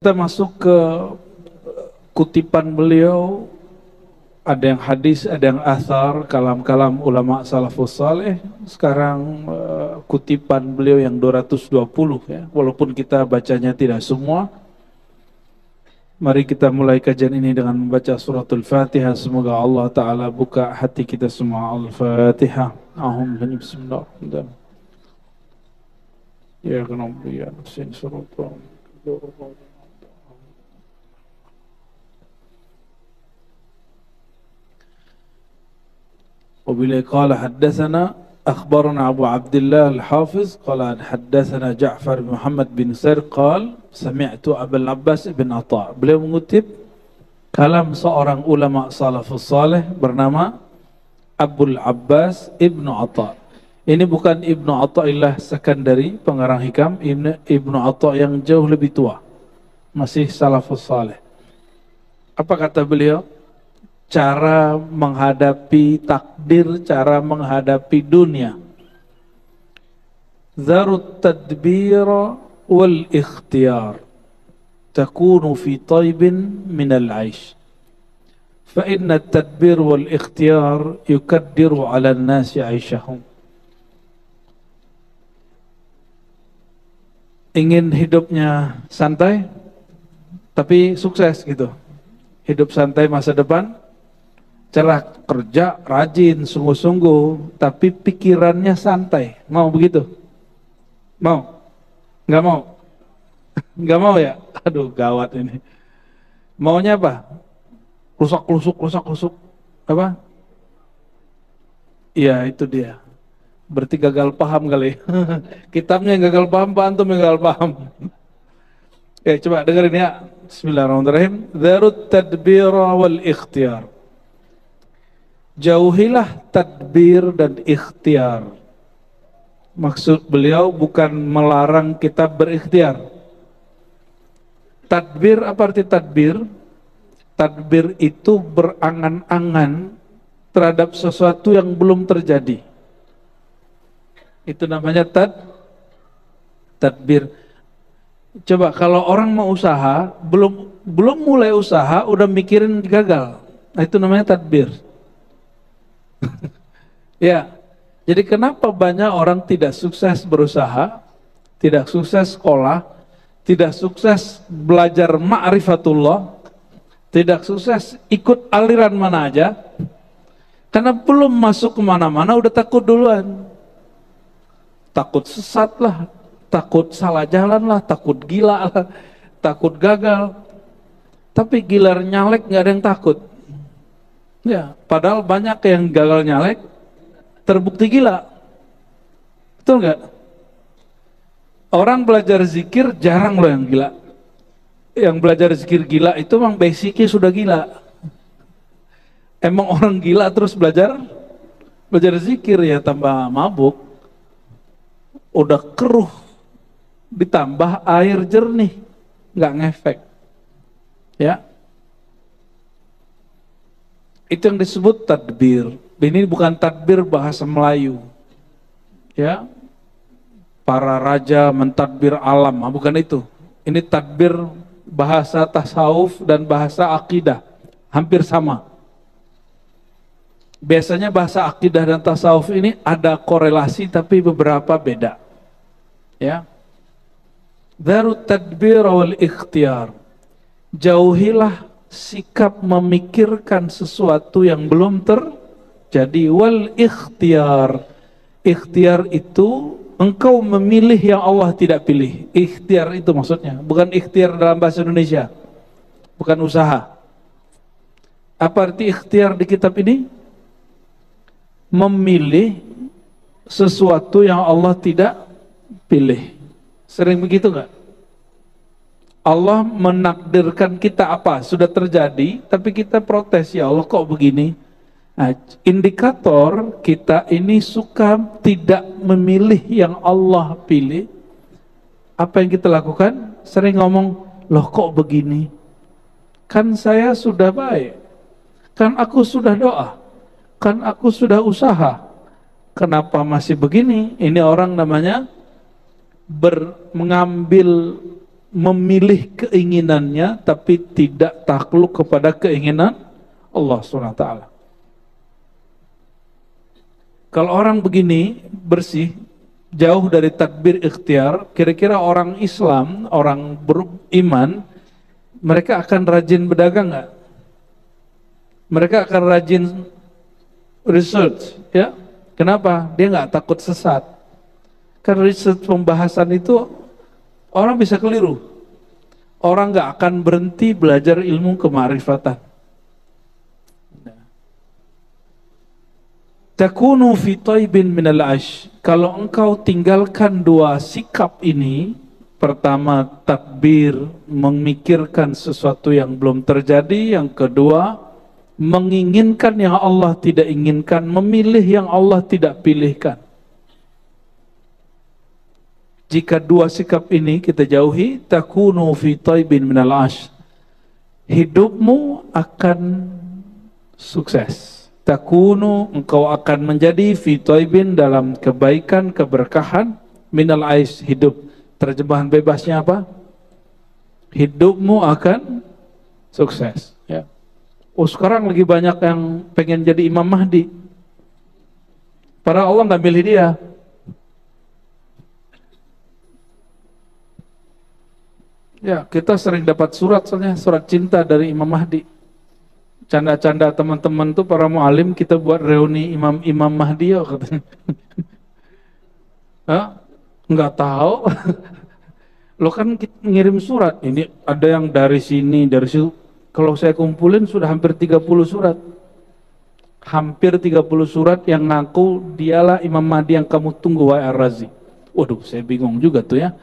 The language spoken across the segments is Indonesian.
Kita masuk ke kutipan beliau, ada yang hadis, ada yang athar, kalam-kalam ulama salafus saleh. Sekarang kutipan beliau yang 220 ya, walaupun kita bacanya tidak semua. Mari kita mulai kajian ini dengan membaca suratul Fatihah. Semoga Allah Ta'ala buka hati kita semua. Al-Fatihah. Bismillahirrahmanirrahim. Ya kenapa ya sin suratul وبه قال حدثنا أخبرنا أبو عبد الله الحافظ قال حدثنا جعفر بن محمد بن سير قال سمعت أبا العباس بن عطاء. Beliau mengutip kalam seorang ulama salafus saleh bernama Abul Abbas Ibnu Atha. Ini bukan Ibnu Athaillah Sekandari pengarang hikam, Ibnu Atha yang jauh lebih tua, masih salafus saleh. Apa kata beliau? Cara menghadapi takdir, cara menghadapi dunia. Zarut tadbir wal ikhtiyar takunu fi taibin min al-aish. Fa inna at-tadbir wal ikhtiyar yukaddiru 'ala an-nasi 'aishahum. Ingin hidupnya santai tapi sukses gitu. Hidup santai masa depan, cerah, kerja, rajin, sungguh-sungguh, tapi pikirannya santai. Mau begitu? Mau? Nggak mau? Nggak mau ya? Aduh, gawat ini. Maunya apa? Rusak-rusuk. Apa? Iya, itu dia. Berarti gagal paham kali. Kitabnya yang gagal paham, Pak Antum yang gagal paham. Coba dengerin ya. Bismillahirrahmanirrahim. Dharut tadbir wal ikhtiyar. Jauhilah tadbir dan ikhtiar. Maksud beliau bukan melarang kita berikhtiar. Tadbir, apa arti tadbir? Tadbir itu berangan-angan terhadap sesuatu yang belum terjadi. Itu namanya tadbir. Coba kalau orang mau usaha, belum mulai usaha udah mikirin gagal. Nah, itu namanya tadbir. Ya, jadi kenapa banyak orang tidak sukses berusaha, tidak sukses sekolah, tidak sukses belajar ma'rifatullah, tidak sukses ikut aliran mana aja, karena belum masuk kemana-mana udah takut duluan. Takut sesat lah, takut salah jalan lah, takut gila lah, takut gagal. Tapi gilar nyalek nggak ada yang takut. Ya, padahal banyak yang gagal nyalek terbukti gila. Betul nggak? Orang belajar zikir jarang loh yang gila. Yang belajar zikir gila itu memang basicnya sudah gila. Emang orang gila terus belajar zikir ya tambah mabuk. Udah keruh ditambah air jernih, nggak ngefek. Ya. Itu yang disebut tadbir. Ini bukan tadbir bahasa Melayu. Ya. Para raja mentadbir alam, bukan itu. Ini tadbir bahasa tasawuf dan bahasa akidah. Hampir sama. Biasanya bahasa akidah dan tasawuf ini ada korelasi tapi beberapa beda. Ya. Dharut tadbir wal ikhtiyar. Jauhilah sikap memikirkan sesuatu yang belum terjadi. Wal ikhtiyar. Ikhtiar itu engkau memilih yang Allah tidak pilih. Ikhtiar itu maksudnya, bukan ikhtiar dalam bahasa Indonesia, bukan usaha. Apa arti ikhtiar di kitab ini? Memilih sesuatu yang Allah tidak pilih. Sering begitu nggak? Allah menakdirkan kita apa? Sudah terjadi, tapi kita protes, ya Allah kok begini? Nah, indikator kita ini suka tidak memilih yang Allah pilih. Apa yang kita lakukan? Sering ngomong, loh kok begini? Kan saya sudah baik, kan aku sudah doa, kan aku sudah usaha, kenapa masih begini? Ini orang namanya mengambil memilih keinginannya tapi tidak takluk kepada keinginan Allah SWT. Kalau orang begini bersih, jauh dari takbir ikhtiar, kira-kira orang Islam, orang beriman, mereka akan rajin berdagang nggak? Mereka akan rajin research, ya? Kenapa? Dia nggak takut sesat. Karena research pembahasan itu orang bisa keliru. Orang nggak akan berhenti belajar ilmu kemarifatan. Takunu fi taibin minal ash. Kalau engkau tinggalkan dua sikap ini, pertama takbir, memikirkan sesuatu yang belum terjadi, yang kedua menginginkan yang Allah tidak inginkan, memilih yang Allah tidak pilihkan. Jika dua sikap ini kita jauhi, takunu fi taibin minal ash, hidupmu akan sukses. Takunu, engkau akan menjadi fi taibin, dalam kebaikan, keberkahan, minal aish, hidup. Terjemahan bebasnya apa? Hidupmu akan sukses, ya. Oh, sekarang lagi banyak yang pengen jadi Imam Mahdi. Padahal Allah nggak milih dia. Ya, kita sering dapat surat, soalnya surat cinta dari Imam Mahdi. Canda-canda teman-teman tuh para mualim, kita buat reuni Imam Mahdi ya katanya. Hah? Nggak tahu. Lo kan ngirim surat, ini ada yang dari sini, dari situ. Kalau saya kumpulin sudah hampir 30 surat. Hampir 30 surat yang ngaku dialah Imam Mahdi yang kamu tunggu, wahai Ar-Razi. Waduh, saya bingung juga tuh ya.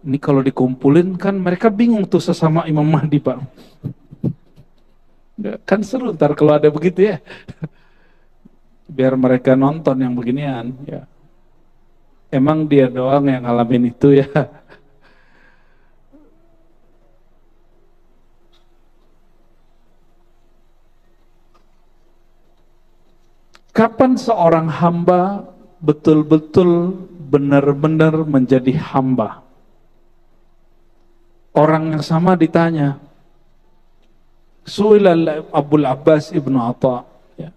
Ini kalau dikumpulin kan mereka bingung tuh sesama Imam Mahdi, Pak. Kan seru ntar kalau ada begitu ya. Biar mereka nonton yang beginian ya. Emang dia doang yang ngalamin itu ya. Kapan seorang hamba betul-betul benar-benar menjadi hamba? Orang yang sama ditanya. Su'ilal Abul Abbas Ibnu Atta, ya.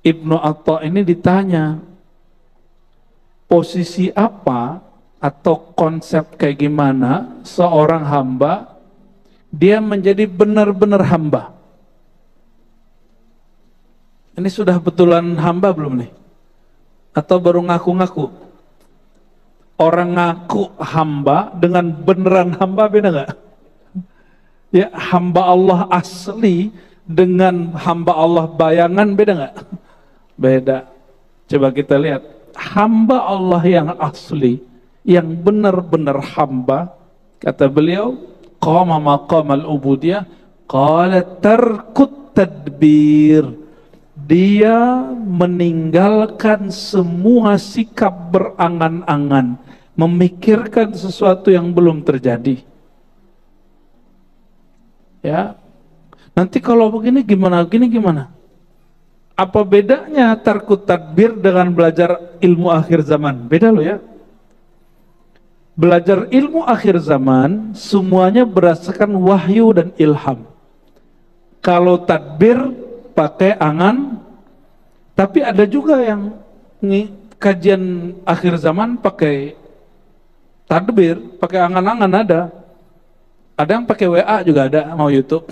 Ibnu Atta ini ditanya, posisi apa atau konsep kayak gimana seorang hamba dia menjadi benar-benar hamba? Ini sudah betulan hamba belum nih? Atau baru ngaku-ngaku? Orang ngaku hamba dengan beneran hamba beda nggak? Ya, hamba Allah asli dengan hamba Allah bayangan beda nggak? Beda. Coba kita lihat, hamba Allah yang asli, yang benar-benar hamba, kata beliau, qama maqamal ubudiyah, qala tarkut tadbir. Dia meninggalkan semua sikap berangan-angan, memikirkan sesuatu yang belum terjadi. Ya, nanti kalau begini gimana, gini gimana? Apa bedanya tarkut tadbir dengan belajar ilmu akhir zaman? Beda loh ya. Belajar ilmu akhir zaman semuanya berdasarkan wahyu dan ilham. Kalau tadbir pakai angan, tapi ada juga yang kajian akhir zaman pakai tadbir, pakai angan-angan ada. Ada yang pakai WA juga ada, mau YouTube.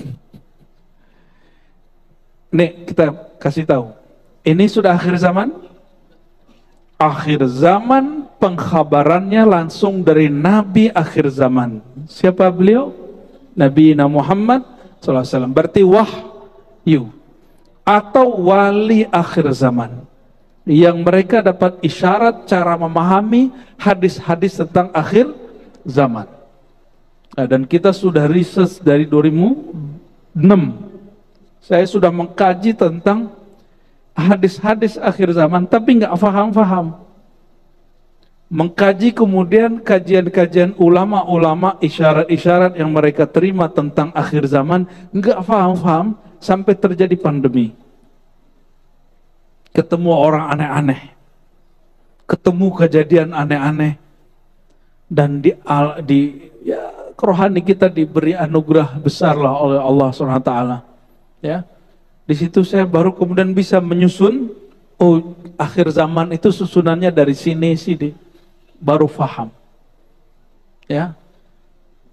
Nih kita kasih tahu. Ini sudah akhir zaman. Akhir zaman pengkhabarannya langsung dari Nabi akhir zaman. Siapa beliau? Nabi Muhammad SAW. Berarti wahyu atau wali akhir zaman. Yang mereka dapat isyarat cara memahami hadis-hadis tentang akhir zaman. Nah, dan kita sudah riset dari 2006. Saya sudah mengkaji tentang hadis-hadis akhir zaman, tapi nggak paham-paham. Mengkaji kemudian kajian-kajian ulama-ulama, isyarat-isyarat yang mereka terima tentang akhir zaman, nggak paham-paham sampai terjadi pandemi. Ketemu orang aneh-aneh, ketemu kejadian aneh-aneh, dan rohani kita diberi anugerah besar lah oleh Allah SWT. Ya, di situ saya baru kemudian bisa menyusun, oh akhir zaman itu susunannya dari sini sini, baru faham. Ya,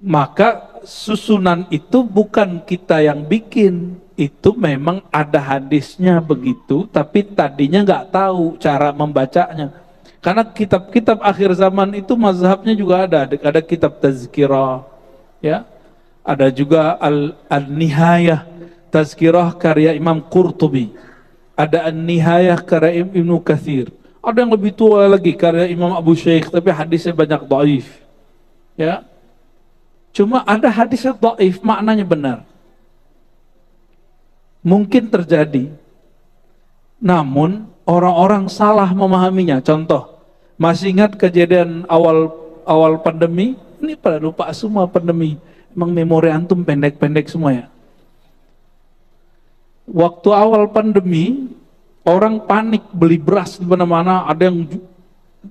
maka susunan itu bukan kita yang bikin, itu memang ada hadisnya begitu, tapi tadinya nggak tahu cara membacanya. Karena kitab-kitab akhir zaman itu mazhabnya juga ada kitab tazkirah, ya, ada juga al-nihayah, tazkirah karya Imam Qurtubi, ada an-nihayah karya Ibnu Katsir, ada yang lebih tua lagi karya Imam Abu Syekh, tapi hadisnya banyak dhaif, ya. Cuma ada hadisnya dhaif, maknanya benar. Mungkin terjadi, namun orang-orang salah memahaminya. Contoh, masih ingat kejadian awal pandemi? Ini pada lupa semua pandemi. Emang memori antum pendek-pendek semua ya. Waktu awal pandemi, orang panik beli beras di mana-mana. Ada yang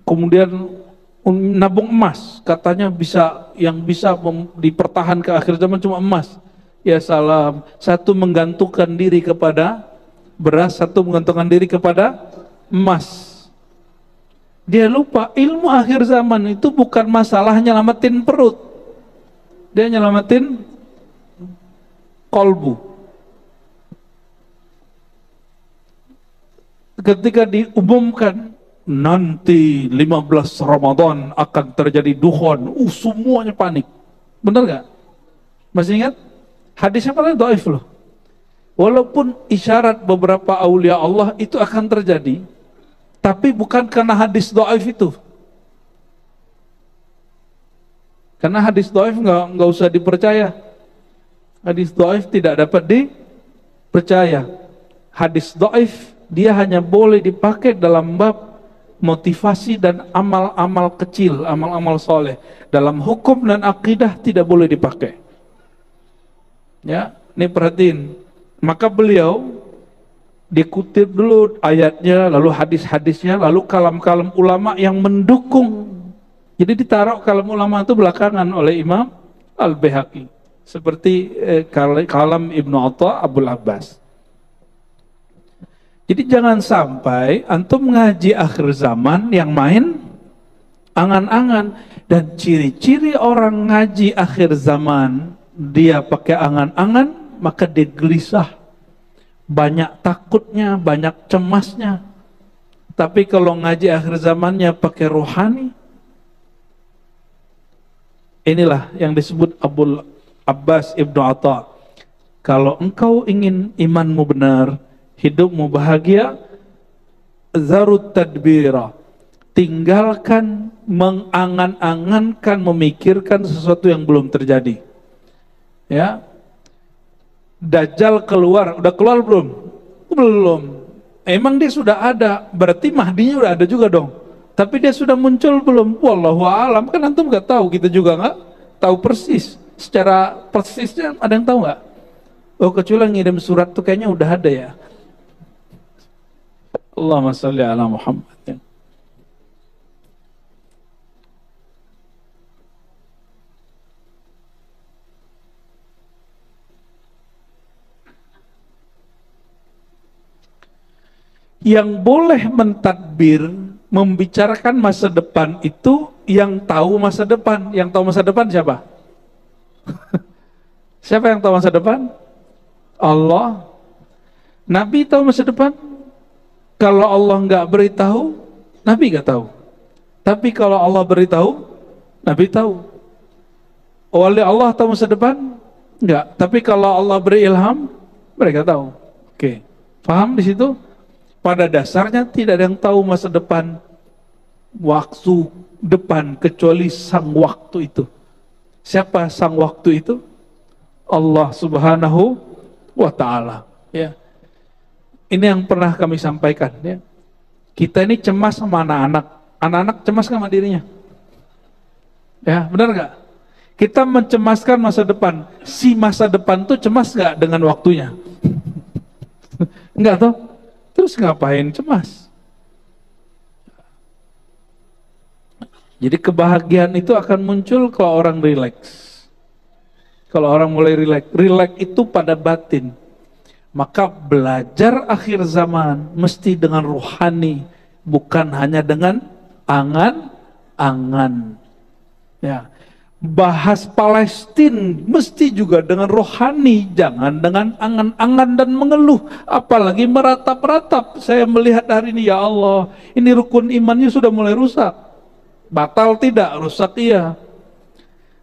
kemudian nabung emas. Katanya yang bisa dipertahan ke akhir zaman cuma emas. Ya salam. Satu menggantungkan diri kepada beras, satu menggantungkan diri kepada emas. Dia lupa ilmu akhir zaman itu bukan masalah nyelamatin perut, dia nyelamatin kolbu. Ketika diumumkan nanti 15 Ramadan akan terjadi dukhon, semuanya panik. Benar gak? Masih ingat? Hadisnya paling dhaif loh. Walaupun isyarat beberapa aulia Allah itu akan terjadi, tapi bukan karena hadis dhaif itu. Karena hadis dhaif nggak usah dipercaya. Hadis dhaif tidak dapat dipercaya. Hadis dhaif dia hanya boleh dipakai dalam bab motivasi dan amal-amal kecil, amal-amal soleh. Dalam hukum dan akidah tidak boleh dipakai. Ya, ini perhatiin. Maka beliau dikutip dulu ayatnya, lalu hadis-hadisnya, lalu kalam-kalam ulama yang mendukung. Jadi ditaruh kalam ulama itu belakangan oleh Imam Al-Baihaqi. Seperti kalam Ibnu Atha Abul Abbas. Jadi jangan sampai antum ngaji akhir zaman yang main angan-angan. Dan ciri-ciri orang ngaji akhir zaman, dia pakai angan-angan, maka dia gelisah. Banyak takutnya, banyak cemasnya. Tapi kalau ngaji akhir zamannya pakai rohani, inilah yang disebut Abul Abbas Ibnu Atha. Kalau engkau ingin imanmu benar, hidupmu bahagia, zarut tadbira, tinggalkan mengangan-angankan, memikirkan sesuatu yang belum terjadi. Ya, Dajjal keluar, udah keluar belum? Belum. Emang dia sudah ada, berarti Mahdinya udah ada juga dong. Tapi dia sudah muncul belum? Wallahu a'lam, kan antum nggak tahu, kita juga nggak tahu persis. Secara persisnya ada yang tahu nggak? Oh, kecuali ngirim surat tuh kayaknya udah ada ya. Allahumma sholli ala Muhammad. Yang boleh mentadbir, membicarakan masa depan itu yang tahu masa depan. Yang tahu masa depan siapa? Siapa yang tahu masa depan? Allah. Nabi tahu masa depan? Kalau Allah nggak beritahu, Nabi nggak tahu. Tapi kalau Allah beritahu, Nabi tahu. Wali Allah tahu masa depan? Nggak. Tapi kalau Allah beri ilham, mereka tahu. Oke, paham di situ? Pada dasarnya tidak ada yang tahu masa depan, waktu depan, kecuali sang waktu itu. Siapa sang waktu itu? Allah Subhanahu wa ta'ala. Ya. Ini yang pernah kami sampaikan. Ya. Kita ini cemas sama anak-anak. Anak-anak cemas sama dirinya. Ya, benar nggak? Kita mencemaskan masa depan. Si masa depan tuh cemas nggak dengan waktunya? Enggak toh? Terus ngapain cemas? Jadi kebahagiaan itu akan muncul kalau orang rileks. Kalau orang mulai rileks, rileks itu pada batin. Maka belajar akhir zaman mesti dengan rohani, bukan hanya dengan angan-angan. Ya. Bahas Palestina mesti juga dengan rohani, jangan dengan angan-angan dan mengeluh, apalagi meratap-ratap. Saya melihat hari ini, ya Allah, ini rukun imannya sudah mulai rusak. Batal tidak, rusak iya.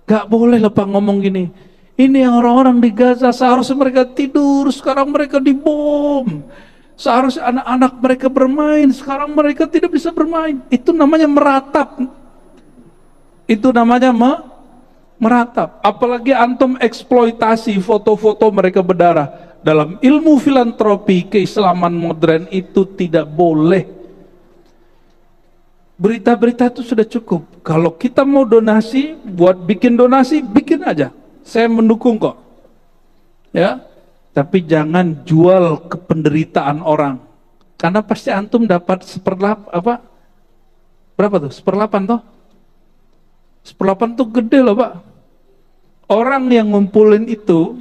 Gak boleh lah Pak ngomong gini. Ini yang orang-orang di Gaza seharusnya mereka tidur, sekarang mereka dibom. Seharusnya anak-anak mereka bermain, sekarang mereka tidak bisa bermain. Itu namanya meratap. Itu namanya meratap. Apalagi antum eksploitasi foto-foto mereka berdarah. Dalam ilmu filantropi keislaman modern itu tidak boleh. Berita-berita itu sudah cukup. Kalau kita mau donasi, buat bikin donasi, bikin aja. Saya mendukung kok. Ya. Tapi jangan jual kependeritaan orang. Karena pasti antum dapat berapa tuh? 1/8 toh? 1/8 tuh gede loh Pak. Orang yang ngumpulin itu,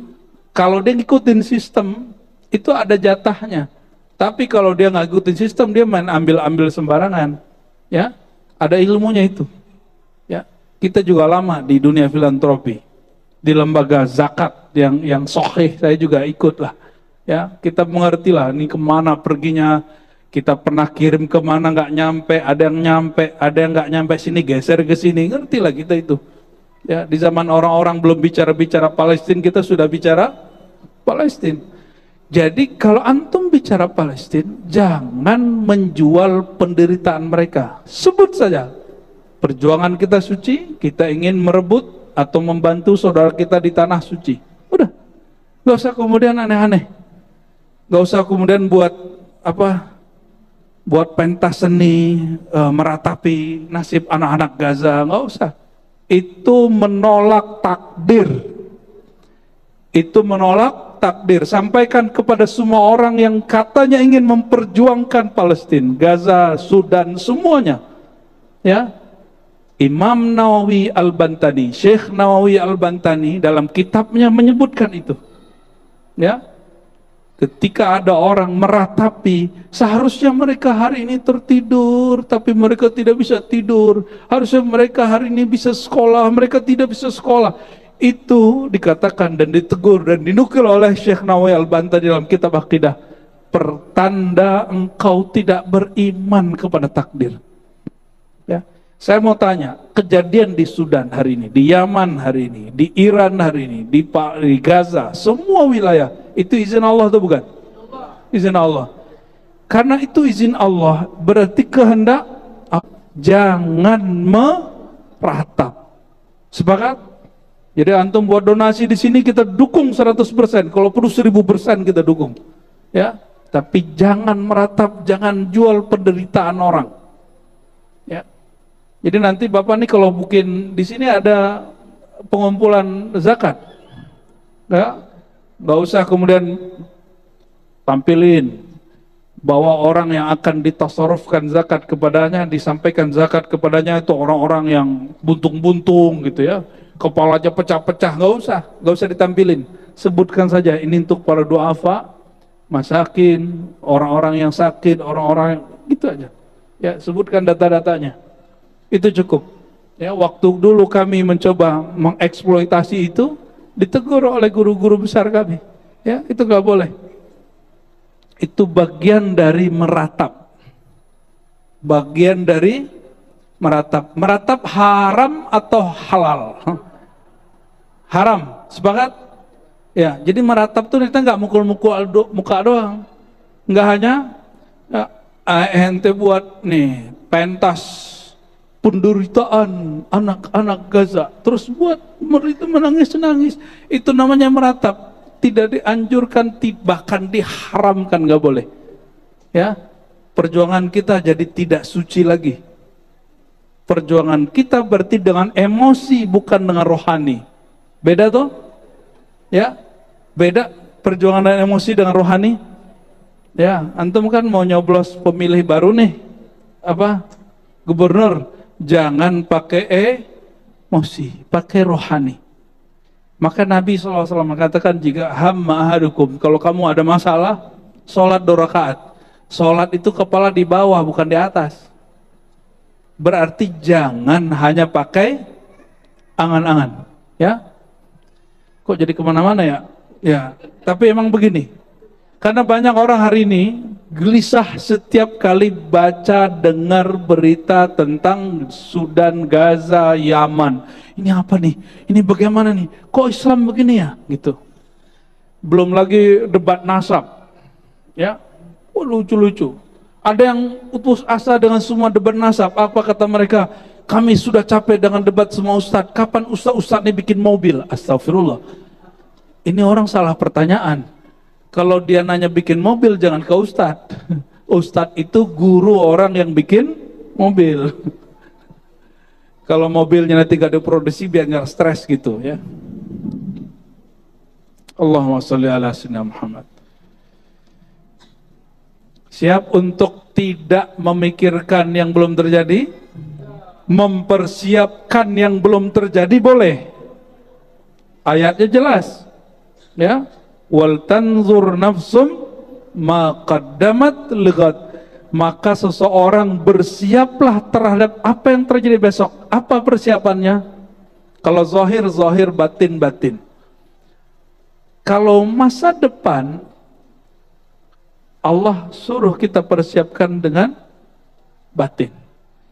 kalau dia ngikutin sistem, itu ada jatahnya. Tapi kalau dia nggak ngikutin sistem, dia main ambil-ambil sembarangan. Ya, ada ilmunya itu. Ya, kita juga lama di dunia filantropi, di lembaga zakat yang sahih saya juga ikut lah. Ya, kita mengerti lah, ini kemana perginya. Kita pernah kirim kemana nggak nyampe, ada yang nggak nyampe sini geser ke sini, ngerti lah kita itu. Ya, di zaman orang-orang belum bicara Palestina, kita sudah bicara Palestina. Jadi kalau antum bicara Palestina, jangan menjual penderitaan mereka. Sebut saja, perjuangan kita suci, kita ingin merebut atau membantu saudara kita di tanah suci. Udah, gak usah kemudian aneh-aneh. Gak usah kemudian buat pentas seni, meratapi nasib anak-anak Gaza, gak usah. Itu menolak takdir. Itu menolak takdir. Sampaikan kepada semua orang yang katanya ingin memperjuangkan Palestina, Gaza, Sudan, semuanya. Ya, Imam Nawawi Al-Bantani, Syekh Nawawi Al-Bantani dalam kitabnya menyebutkan itu. Ya, ketika ada orang meratapi, seharusnya mereka hari ini tertidur, tapi mereka tidak bisa tidur. Harusnya mereka hari ini bisa sekolah, mereka tidak bisa sekolah. Itu dikatakan dan ditegur dan dinukil oleh Syekh Nawawi Al-Bantani dalam kitab Aqidah, pertanda engkau tidak beriman kepada takdir. Ya, saya mau tanya, kejadian di Sudan hari ini, di Yaman hari ini, di Iran hari ini, di Gaza, semua wilayah, itu izin Allah atau bukan? Izin Allah. Karena itu izin Allah, berarti kehendak Allah. Jangan meratap. Sepakat? Jadi antum buat donasi di sini kita dukung 100%, kalau perlu 1000% kita dukung. Ya, tapi jangan meratap, jangan jual penderitaan orang. Ya. Jadi nanti Bapak nih kalau mungkin di sini ada pengumpulan zakat. Ya, nggak usah kemudian tampilin bahwa orang yang akan ditasarrufkan zakat kepadanya, disampaikan zakat kepadanya itu orang-orang yang buntung-buntung gitu ya. Kepalanya pecah-pecah, nggak usah ditampilin. Sebutkan saja ini untuk para duafa, masakin, orang-orang yang sakit, orang-orang gitu aja. Ya, sebutkan data-datanya. Itu cukup. Ya, waktu dulu kami mencoba mengeksploitasi itu, ditegur oleh guru-guru besar kami. Ya, itu nggak boleh. Itu bagian dari meratap. Bagian dari meratap. Meratap haram atau halal? Haram, sepakat? Ya, jadi meratap tuh kita nggak mukul-mukul muka doang, nggak hanya ya, ente buat nih pentas penderitaan anak-anak Gaza, terus buat mereka menangis-nangis, itu namanya meratap. Tidak dianjurkan, bahkan diharamkan, nggak boleh. Ya, perjuangan kita jadi tidak suci lagi. Perjuangan kita berarti dengan emosi, bukan dengan rohani. Beda tuh, ya, beda perjuangan dan emosi dengan rohani. Ya, antum kan mau nyoblos pemilih baru nih, gubernur, jangan pakai emosi, pakai rohani. Maka Nabi SAW mengatakan, jika hamma ahadukum, kalau kamu ada masalah, sholat 2 rakaat. Sholat itu kepala di bawah, bukan di atas. Berarti jangan hanya pakai angan-angan. Ya, kok jadi kemana-mana ya? Ya, tapi emang begini. Karena banyak orang hari ini gelisah setiap kali baca dengar berita tentang Sudan, Gaza, Yaman. Ini apa nih? Ini bagaimana nih? Kok Islam begini ya? Gitu. Belum lagi debat nasab. Ya, lucu-lucu. Ada yang putus asa dengan semua debat nasab. Apa kata mereka? Kami sudah capek dengan debat semua ustadz. Kapan ustadz ini bikin mobil? Astagfirullah. Ini orang salah pertanyaan. Kalau dia nanya bikin mobil, jangan ke ustadz. Ustadz itu guru orang yang bikin mobil. Kalau mobilnya nanti gak diproduksi, biar gak stres gitu ya. Allahumma sholli ala sayyidina Muhammad. Siap untuk tidak memikirkan yang belum terjadi? Mempersiapkan yang belum terjadi boleh. Ayatnya jelas. Ya. Wal tanzur nafsum ma qaddamat lighat. Maka seseorang bersiaplah terhadap apa yang terjadi besok. Apa persiapannya? Kalau zahir, zahir, batin, batin. Kalau masa depan, Allah suruh kita persiapkan dengan batin.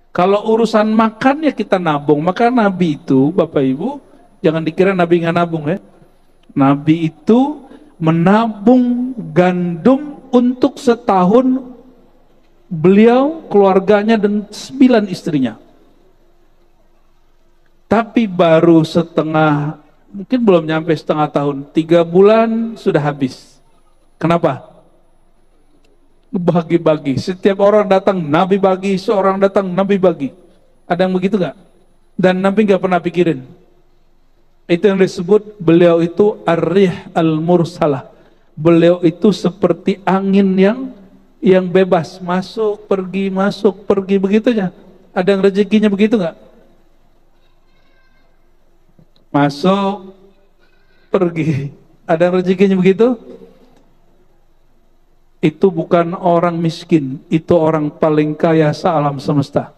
Kalau urusan makan ya kita nabung. Maka Nabi itu, Bapak Ibu, jangan dikira Nabi nggak nabung ya. Nabi itu menabung gandum untuk setahun beliau, keluarganya, dan 9 istrinya. Tapi baru setengah, mungkin belum nyampe setengah tahun, 3 bulan sudah habis. Kenapa? Bagi-bagi. Setiap orang datang Nabi bagi, seorang datang Nabi bagi. Ada yang begitu gak? Dan Nabi gak pernah pikirin. Itu yang disebut beliau itu ar-rih al-mursalah. Beliau itu seperti angin yang bebas, masuk pergi begitu aja. Ada yang rezekinya begitu nggak? Masuk pergi. Ada yang rezekinya begitu? Itu bukan orang miskin, itu orang paling kaya se-alam semesta.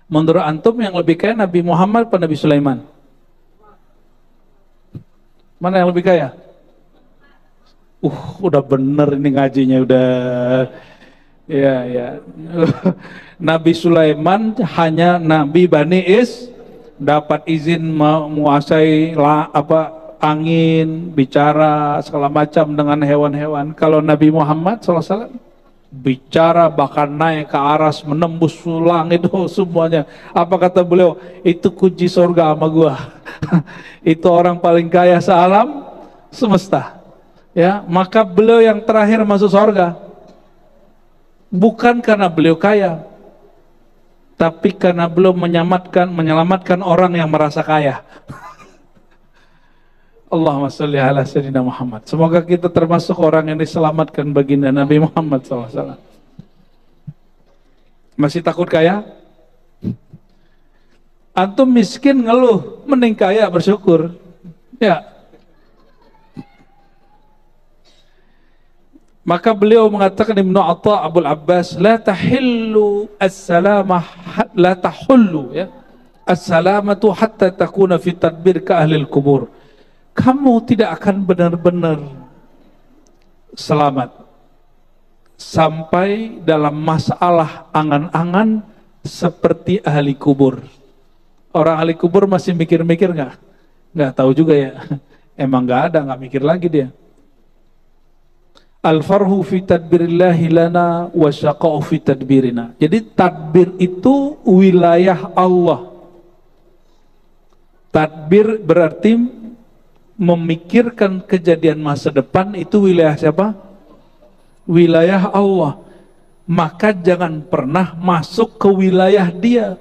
Menurut antum yang lebih kaya Nabi Muhammad atau Nabi Sulaiman? Mana yang lebih kaya? Udah bener ini ngajinya udah. Ya. Nabi Sulaiman hanya Nabi Bani dapat izin menguasai angin, bicara segala macam dengan hewan-hewan. Kalau Nabi Muhammad SAW bicara bahkan naik ke aras, menembus langit itu semuanya. Apa kata beliau? Itu kunci surga sama gua. Itu orang paling kaya se-alam semesta. Ya, maka beliau yang terakhir masuk surga. Bukan karena beliau kaya, tapi karena beliau menyelamatkan orang yang merasa kaya. Allahumma sholli ala sayyidina Muhammad. Semoga kita termasuk orang yang diselamatkan baginda Nabi Muhammad SAW. Masih takut kaya? Antum miskin ngeluh, mending kaya bersyukur. Ya. Maka beliau mengatakan, Ibnu Atha Abul Abbas, la tahillu as-salamah, la tahullu ya. As-salamatu hatta takuna fi tadbir ka ahlil kubur. Kamu tidak akan benar-benar selamat sampai dalam masalah angan-angan seperti ahli kubur. Orang ahli kubur masih mikir-mikir nggak? Nggak tahu juga ya. Emang nggak ada, nggak mikir lagi dia. Al-farhu fi tadbirillahi lana wa syaqa'u fi tadbirina. Jadi tadbir itu wilayah Allah. Tadbir berarti memikirkan kejadian masa depan, itu wilayah siapa? Wilayah Allah. Maka jangan pernah masuk ke wilayah dia.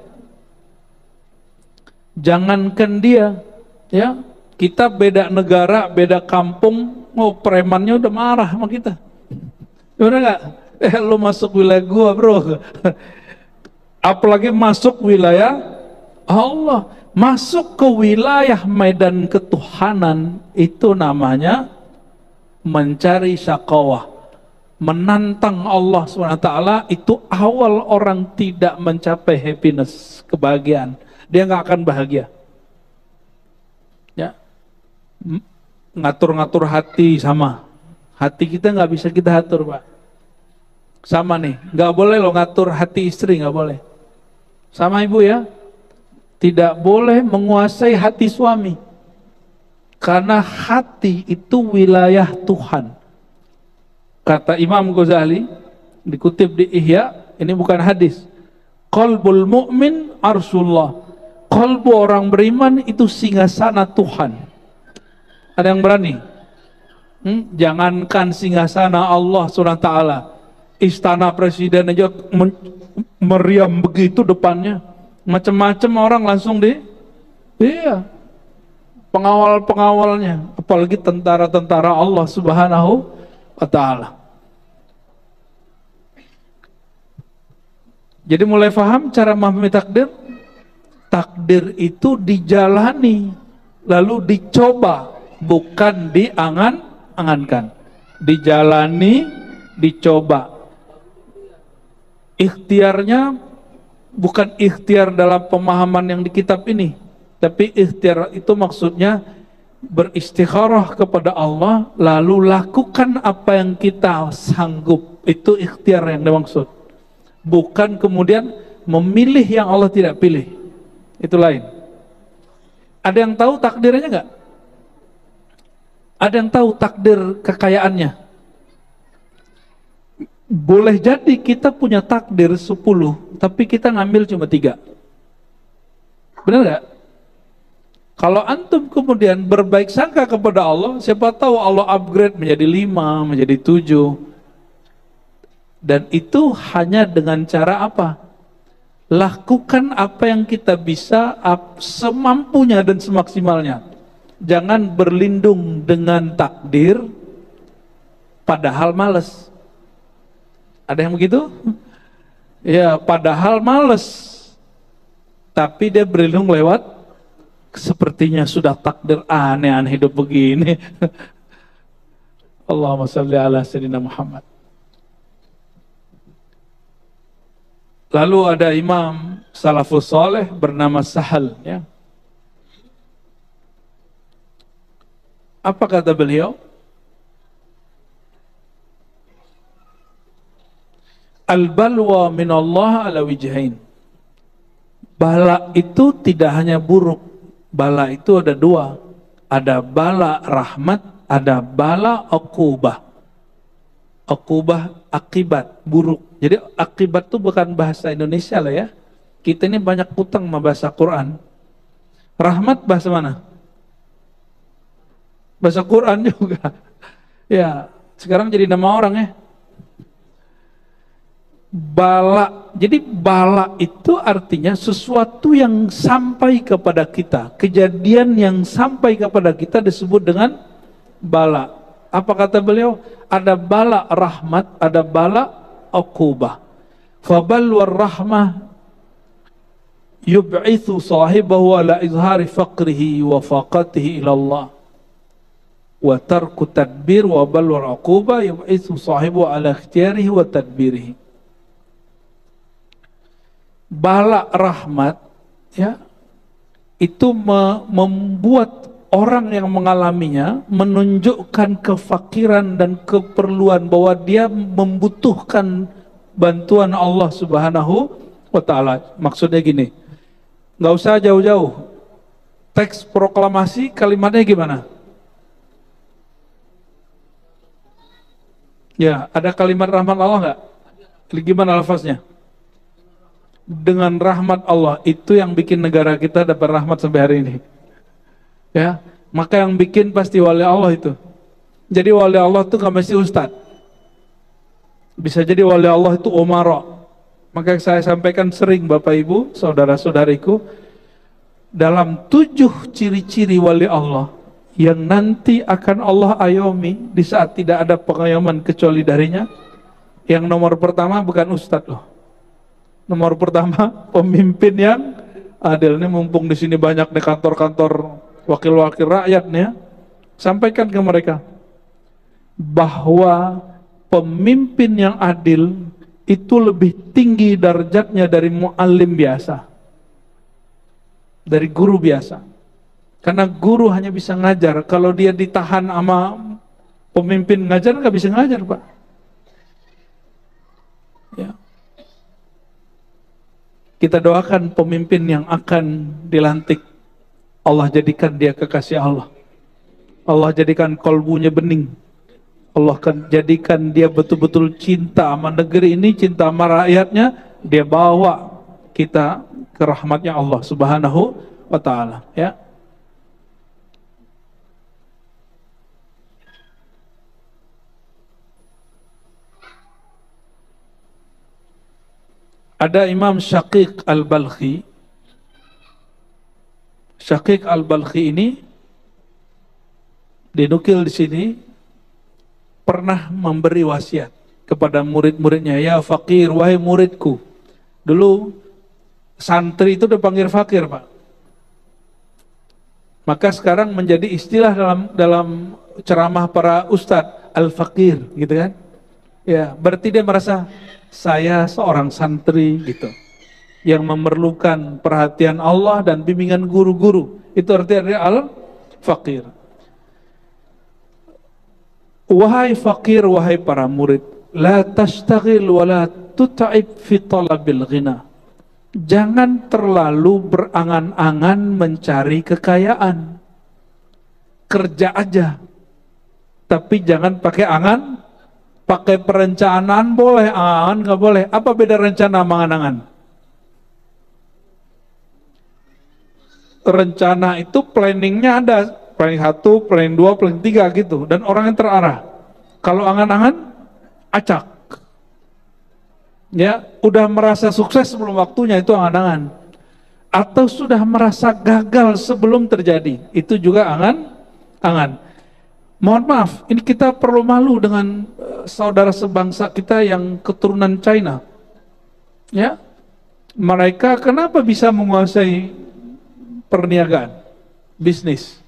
Jangankan dia, ya, kita beda negara, beda kampung, premannya udah marah sama kita. Bener nggak? Lu masuk wilayah gua, bro. Apalagi masuk wilayah Allah. masuk ke wilayah medan ketuhanan itu namanya mencari syakawah, menantang Allah SWT. Itu awal orang tidak mencapai happiness, kebahagiaan. Dia nggak akan bahagia. Ya, ngatur-ngatur hati sama. Hati kita nggak bisa kita atur, Pak. Sama nih, nggak boleh lo ngatur hati istri, nggak boleh. Sama ibu ya, tidak boleh menguasai hati suami. Karena hati itu wilayah Tuhan. Kata Imam Ghazali, dikutip di Ihya, ini bukan hadis. Qalbul mu'min arsullah. Qalbu orang beriman itu singgasana Tuhan. Ada yang berani? Jangankan singgasana Allah SWT, istana presiden aja meriam begitu depannya, macam-macam orang langsung iya, pengawal-pengawalnya, apalagi tentara-tentara Allah Subhanahu wa Ta'ala. Jadi mulai paham cara memahami takdir. Takdir itu dijalani, lalu dicoba, bukan diangan-angankan. Dijalani, dicoba. Ikhtiarnya bukan ikhtiar dalam pemahaman yang di kitab ini, tapi ikhtiar itu maksudnya beristikharah kepada Allah, lalu lakukan apa yang kita sanggup. Itu ikhtiar yang dimaksud, bukan kemudian memilih yang Allah tidak pilih. Itu lain. Ada yang tahu takdirnya enggak? Ada yang tahu takdir kekayaannya? Boleh jadi kita punya takdir 10, tapi kita ngambil cuma 3. Benar nggak? Kalau antum kemudian berbaik sangka kepada Allah, siapa tahu Allah upgrade menjadi 5, menjadi 7. Dan itu hanya dengan cara apa? Lakukan apa yang kita bisa semampunya dan semaksimalnya. Jangan berlindung dengan takdir padahal malas. Ada yang begitu? Ya, padahal males, tapi dia berlindung lewat sepertinya sudah takdir aneh-aneh hidup begini. Allahumma shalli ala sayyidina Muhammad. Lalu ada imam salafus soleh bernama Sahal, ya. Apa kata beliau? Al-balwa minallah ala wijhain. Bala itu tidak hanya buruk. Bala itu ada 2. Ada bala rahmat, ada bala uqubah. Uqubah akibat buruk. Jadi akibat itu bukan bahasa Indonesia lah ya. Kita ini banyak utang sama bahasa Quran. Rahmat bahasa mana? Bahasa Quran juga. Ya, sekarang jadi nama orang ya. Bala, jadi bala itu artinya sesuatu yang sampai kepada kita, kejadian yang sampai kepada kita disebut dengan bala. Apa kata beliau? Ada bala rahmat, ada bala uqubah. Fabalwar rahmah yub'ithu sahibahu ala izhari faqrihi wa faqatihi ila Allah. Wa tarku tadbir wa balwar uqubah yub'ithu sahibahu ala ikhtiyarihi wa tadbirihi. Bala rahmat ya itu membuat orang yang mengalaminya menunjukkan kefakiran dan keperluan bahwa dia membutuhkan bantuan Allah Subhanahu wa Ta'ala. Maksudnya gini, nggak usah jauh-jauh, teks proklamasi kalimatnya gimana? Ya, ada kalimat rahmat Allah nggak? Gimana lafaznya? Dengan rahmat Allah. Itu yang bikin negara kita dapat rahmat sampai hari ini. Ya, maka yang bikin pasti wali Allah itu. Jadi wali Allah itu gak mesti ustadz. Bisa jadi wali Allah itu umara. Maka saya sampaikan sering Bapak Ibu, saudara-saudariku, dalam 7 ciri-ciri wali Allah yang nanti akan Allah ayomi di saat tidak ada pengayoman kecuali darinya. Yang nomor pertama bukan ustadz loh. Nomor pertama, pemimpin yang Adil nih, mumpung di sini banyak di kantor-kantor wakil-wakil rakyat nih ya, sampaikan ke mereka bahwa pemimpin yang adil itu lebih tinggi derajatnya dari muallim biasa, dari guru biasa. Karena guru hanya bisa ngajar, kalau dia ditahan sama pemimpin ngajar nggak bisa ngajar, Pak. Ya. Kita doakan pemimpin yang akan dilantik, Allah jadikan dia kekasih Allah. Allah jadikan kolbunya bening. Allah akan jadikan dia betul-betul cinta sama negeri ini, cinta sama rakyatnya. Dia bawa kita ke rahmatnya Allah Subhanahu wa ta'ala. Ya. Ada Imam Syaqiq Al-Balkhi. Syaqiq Al-Balkhi ini dinukil di sini pernah memberi wasiat kepada murid-muridnya, ya fakir, wahai muridku. Dulu santri itu dipanggil fakir, Pak. Maka sekarang menjadi istilah dalam ceramah para ustadz, al-fakir, gitu kan? Ya, berarti dia merasa saya seorang santri gitu, yang memerlukan perhatian Allah dan bimbingan guru-guru. Itu artinya al-fakir. Wahai fakir, wahai para murid, la tashtagil wa la tut'ib fi talabil ghina. Jangan terlalu berangan-angan mencari kekayaan. Kerja aja. Tapi jangan pakai angan, pakai perencanaan boleh, angan nggak boleh. Apa beda rencana sama angan-angan? Rencana itu planningnya ada, planning 1, planning 2, planning 3 gitu, dan orang yang terarah. Kalau angan-angan, acak. Ya, udah merasa sukses sebelum waktunya, itu angan-angan. Atau sudah merasa gagal sebelum terjadi, itu juga angan-angan. Mohon maaf, ini kita perlu malu dengan saudara sebangsa kita yang keturunan China. Ya, mereka kenapa bisa menguasai perniagaan, bisnis?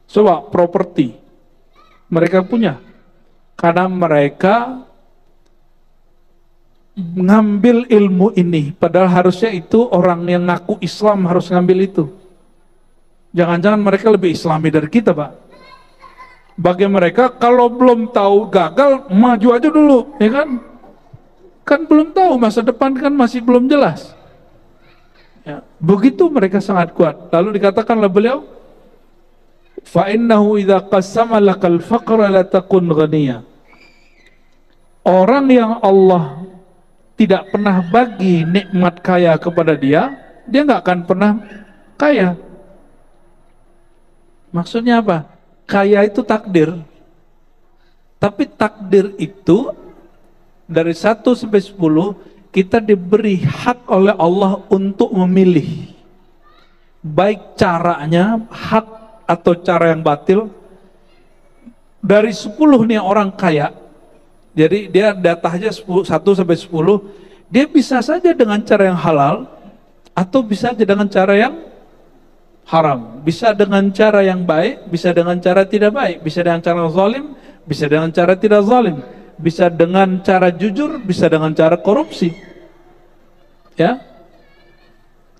Coba properti mereka punya, karena mereka ngambil ilmu ini, padahal harusnya itu orang yang ngaku Islam harus ngambil itu. Jangan-jangan mereka lebih Islami dari kita, Pak. Bagi mereka kalau belum tahu gagal, maju aja dulu, ya kan? Kan belum tahu, masa depan kan masih belum jelas. Ya, begitu mereka sangat kuat. Lalu dikatakan oleh beliau, فَإِنَّهُ إِذَا قَسَّمَ لَكَ الْفَقْرَ لَتَكُنْ غَنِيًّا. Orang yang Allah tidak pernah bagi nikmat kaya kepada dia nggak akan pernah kaya. Maksudnya apa? Kaya itu takdir. Tapi takdir itu dari 1 sampai 10 kita diberi hak oleh Allah untuk memilih. Baik caranya, hak atau cara yang batil. Dari 10 nih orang kaya, jadi dia datanya 1 sampai 10, dia bisa saja dengan cara yang halal, atau bisa saja dengan cara yang haram, bisa dengan cara yang baik, bisa dengan cara tidak baik, bisa dengan cara zalim, bisa dengan cara tidak zalim, bisa dengan cara jujur, bisa dengan cara korupsi. Ya.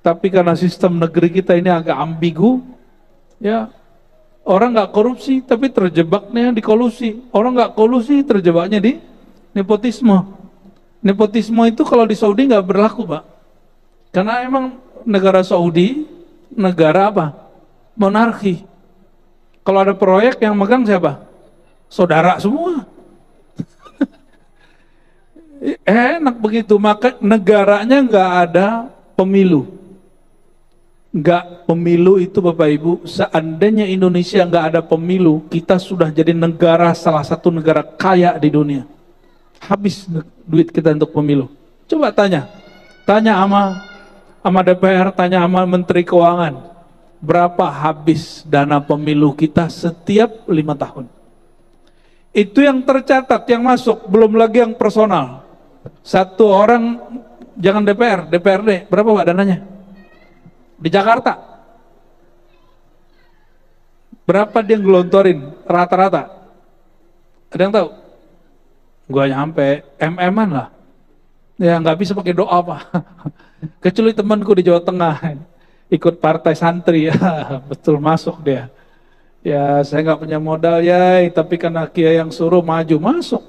Tapi karena sistem negeri kita ini agak ambigu, ya, orang nggak korupsi tapi terjebaknya di kolusi, orang nggak kolusi terjebaknya di nepotisme. Nepotisme itu kalau di Saudi nggak berlaku, Pak, karena emang negara Saudi negara apa? Monarki. Kalau ada proyek yang megang siapa? Saudara semua. Enak begitu, maka negaranya nggak ada pemilu. Nggak pemilu itu, Bapak Ibu, seandainya Indonesia nggak ada pemilu, kita sudah jadi negara, salah satu negara kaya di dunia. Habis duit kita untuk pemilu. Coba tanya sama DPR, tanya sama Menteri Keuangan, berapa habis dana pemilu kita setiap 5 tahun. Itu yang tercatat, yang masuk, belum lagi yang personal. Satu orang, jangan DPR, DPRD, berapa Pak dananya? Di Jakarta, berapa dia ngelontorin rata-rata? Ada yang tahu? Gua nyampe MM-an lah. Ya nggak bisa pakai doa Pak. Kecuali temanku di Jawa Tengah ikut partai santri, ya betul masuk dia. Ya saya nggak punya modal ya, tapi karena Kiai yang suruh maju masuk.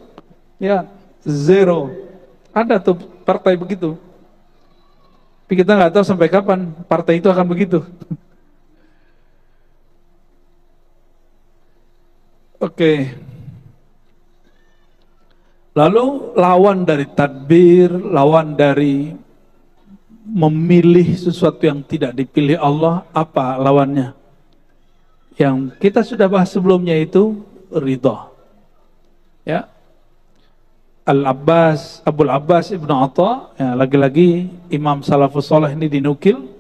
Ya zero. Ada tuh partai begitu. Tapi kita nggak tahu sampai kapan partai itu akan begitu. Oke. Lalu lawan dari tadbir, lawan dari memilih sesuatu yang tidak dipilih Allah, apa lawannya? Yang kita sudah bahas sebelumnya itu ridha. Ya. Abul Abbas Ibnu Atha, ya, lagi-lagi Imam Salafus Saleh ini dinukil,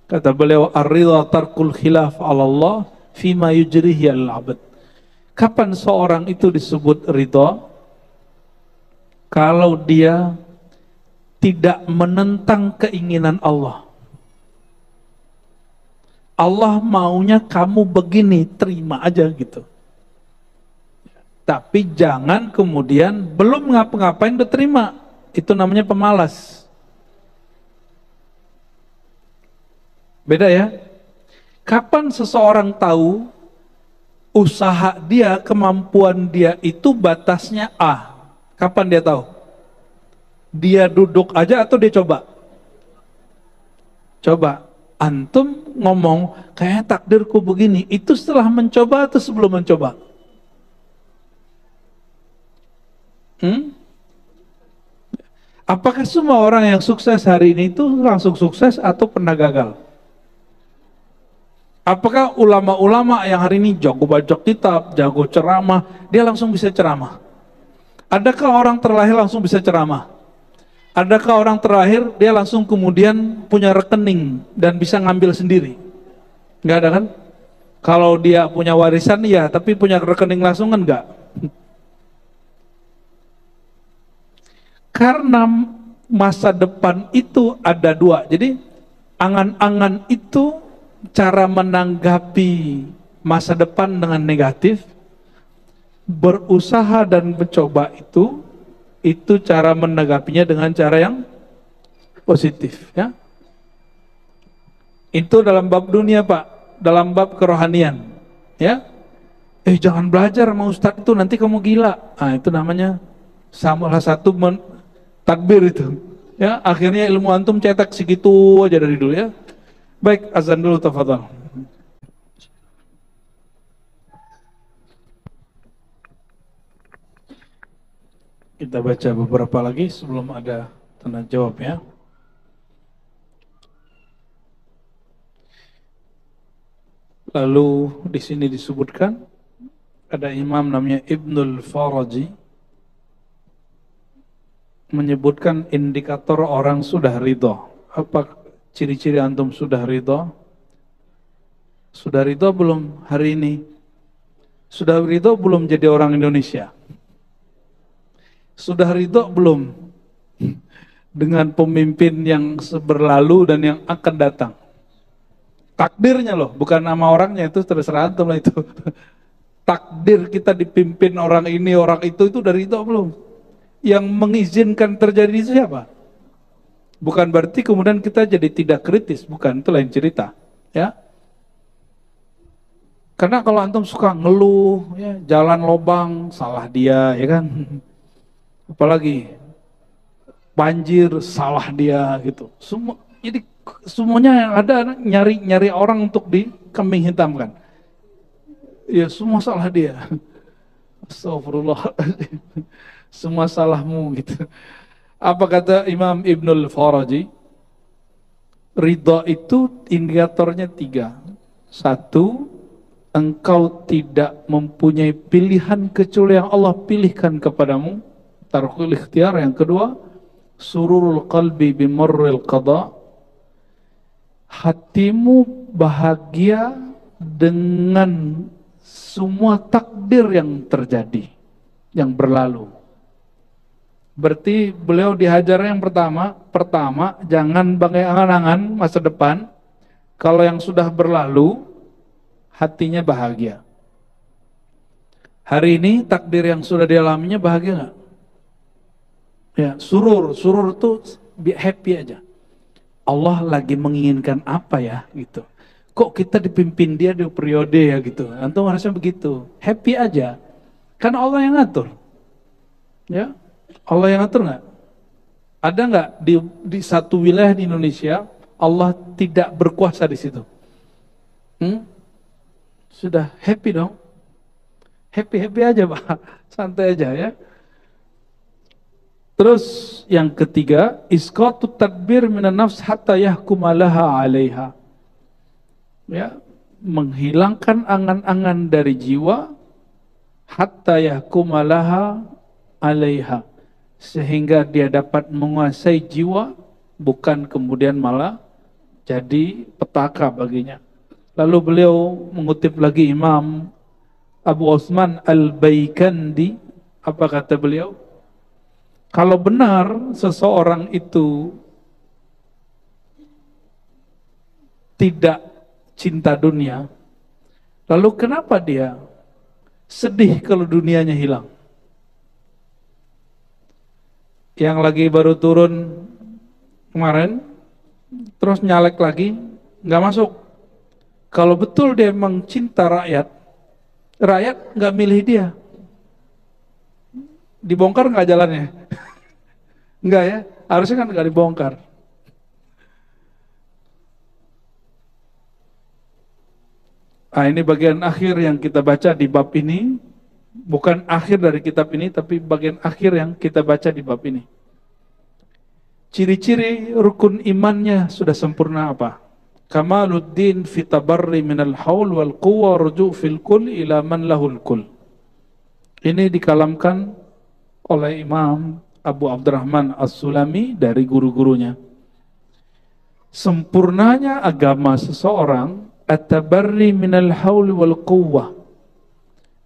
kata beliau, ar-ridha tarkul khilaf 'ala Allah fima yujrihi al-'abd. Kapan seorang itu disebut ridha? Kalau dia tidak menentang keinginan Allah. Allah maunya kamu begini, terima aja gitu. Tapi jangan kemudian belum ngapa-ngapain udah terima. Itu namanya pemalas. Beda ya. Kapan seseorang tahu usaha dia, kemampuan dia itu batasnya A? Kapan dia tahu? Dia duduk aja atau dia coba? Coba. Antum ngomong, kayaknya takdirku begini. Itu setelah mencoba atau sebelum mencoba? Apakah semua orang yang sukses hari ini itu langsung sukses atau pernah gagal? Apakah ulama-ulama yang hari ini jago baca kitab, jago ceramah, dia langsung bisa ceramah? Adakah orang terlahir langsung bisa ceramah? Adakah orang terlahir dia langsung kemudian punya rekening dan bisa ngambil sendiri? Nggak ada kan? Kalau dia punya warisan ya, tapi punya rekening langsung kan nggak? Karena masa depan itu ada dua. Jadi angan-angan itu cara menanggapi masa depan dengan negatif. Berusaha dan mencoba itu cara menanggapinya dengan cara yang positif, ya. Itu dalam bab dunia Pak, dalam bab kerohanian, ya. Jangan belajar sama Ustadz itu, nanti kamu gila. Nah, itu namanya salah satu takbir itu, ya. Akhirnya ilmu antum cetak segitu aja dari dulu, ya. Baik, azan dulu, tafadhal. Kita baca beberapa lagi sebelum ada tanda jawab, ya. Lalu di sini disebutkan ada imam namanya Ibnul Faraji menyebutkan indikator orang sudah ridho. Apa ciri-ciri antum sudah ridho? Sudah ridho belum hari ini? Sudah ridho belum jadi orang Indonesia? Sudah ridho belum dengan pemimpin yang berlalu dan yang akan datang? Takdirnya loh, bukan nama orangnya, itu terserah antum lah itu. Takdir kita dipimpin orang ini, orang itu dari ridho belum? Yang mengizinkan terjadi itu siapa? Bukan berarti kemudian kita jadi tidak kritis, bukan, itu lain cerita, ya. Karena kalau antum suka ngeluh, ya, jalan lobang, salah dia, ya kan. Apalagi banjir, salah dia gitu. Jadi semuanya yang ada nyari orang untuk dikambing hitamkan. Ya semua salah dia. Astagfirullah. Semua salahmu gitu. Apa kata Imam Ibnul Faraji? Ridha itu indikatornya 3. 1, engkau tidak mempunyai pilihan kecuali yang Allah pilihkan kepadamu. Tarkul ikhtiar. Yang kedua, sururul qalbi bimurril qada. Hatimu bahagia dengan semua takdir yang terjadi, yang berlalu. Berarti beliau dihajar yang pertama jangan pakai angan-angan masa depan, Kalau yang sudah berlalu, hatinya bahagia. Hari ini takdir yang sudah dialaminya bahagia nggak? Ya, surur tuh happy aja. Allah lagi menginginkan apa ya gitu. Kok kita dipimpin dia di periode ya gitu. Antum harusnya begitu. Happy aja. Kan Allah yang ngatur. Ya, Allah yang ngatur nggak? Ada nggak di satu wilayah di Indonesia Allah tidak berkuasa di situ? Sudah happy dong. Happy aja Pak. Santai aja ya. Terus yang ketiga, isqatu tadbir minan nafs hatta yahkumalaha 'alaiha. Ya, menghilangkan angan-angan dari jiwa hatta yahkumalaha 'alaiha, sehingga dia dapat menguasai jiwa, bukan kemudian malah jadi petaka baginya. Lalu beliau mengutip lagi Imam Abu Osman Al-Baikandi, apa kata beliau? Kalau benar seseorang itu tidak cinta dunia, lalu kenapa dia sedih kalau dunianya hilang? Yang lagi baru turun kemarin, terus nyalek lagi, nggak masuk. Kalau betul dia memang cinta rakyat nggak milih dia. Dibongkar nggak jalannya? Enggak ya, harusnya kan nggak dibongkar. Nah, ini bagian akhir yang kita baca di bab ini, bukan akhir dari kitab ini, tapi bagian akhir yang kita baca di bab ini. Ciri-ciri rukun imannya sudah sempurna apa? Kamaluddin fi tabarri minal haul wal quwwa ruju' fil kul ila man lahul kul. Ini dikalamkan oleh Imam Abu Abdurrahman As-Sulami dari guru-gurunya. Sempurnanya agama seseorang at-tabarri minal haul wal quwwah.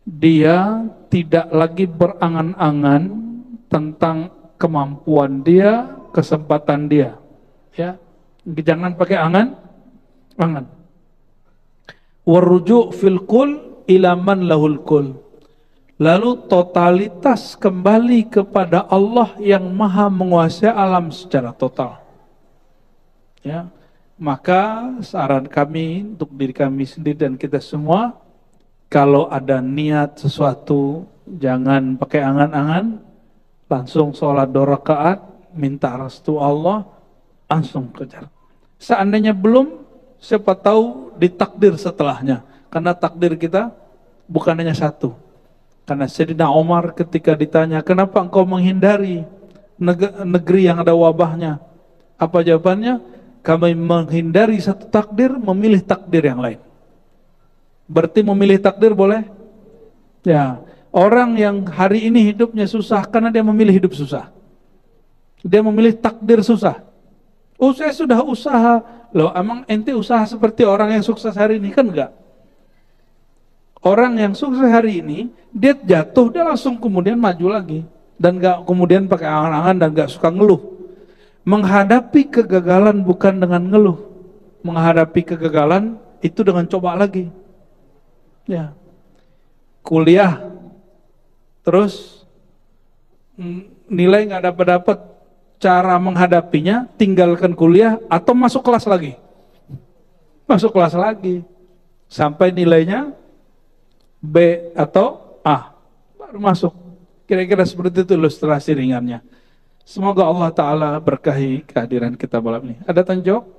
Dia tidak lagi berangan-angan tentang kemampuan dia, kesempatan dia. Ya, jangan pakai angan. Waruju' fil kul ila man lahul kul. Lalu totalitas kembali kepada Allah yang maha menguasai alam secara total. Ya, maka saran kami untuk diri kami sendiri dan kita semua, kalau ada niat sesuatu jangan pakai angan-angan, langsung sholat 2 rakaat, minta restu Allah, langsung kejar. Seandainya belum, siapa tahu ditakdir setelahnya. Karena takdir kita bukan hanya satu. Karena Sayyidina Umar ketika ditanya, kenapa engkau menghindari negeri yang ada wabahnya? Apa jawabannya? Kami menghindari satu takdir, memilih takdir yang lain. Berarti memilih takdir boleh? Ya, orang yang hari ini hidupnya susah karena dia memilih hidup susah. Dia memilih takdir susah. Oh, saya sudah usaha. Loh, emang ente usaha seperti orang yang sukses hari ini? Kan enggak. Orang yang sukses hari ini, dia jatuh, dia langsung kemudian maju lagi. Dan enggak kemudian pakai angan-angan dan enggak suka ngeluh. Menghadapi kegagalan bukan dengan ngeluh. Menghadapi kegagalan itu dengan coba lagi. Ya. Kuliah, terus nilai enggak dapat-dapat, cara menghadapinya tinggalkan kuliah atau masuk kelas lagi. Masuk kelas lagi. Sampai nilainya B atau A. Baru masuk. Kira-kira seperti itu ilustrasi ringannya. Semoga Allah Ta'ala berkahi kehadiran kita malam ini. Ada tanya jawab?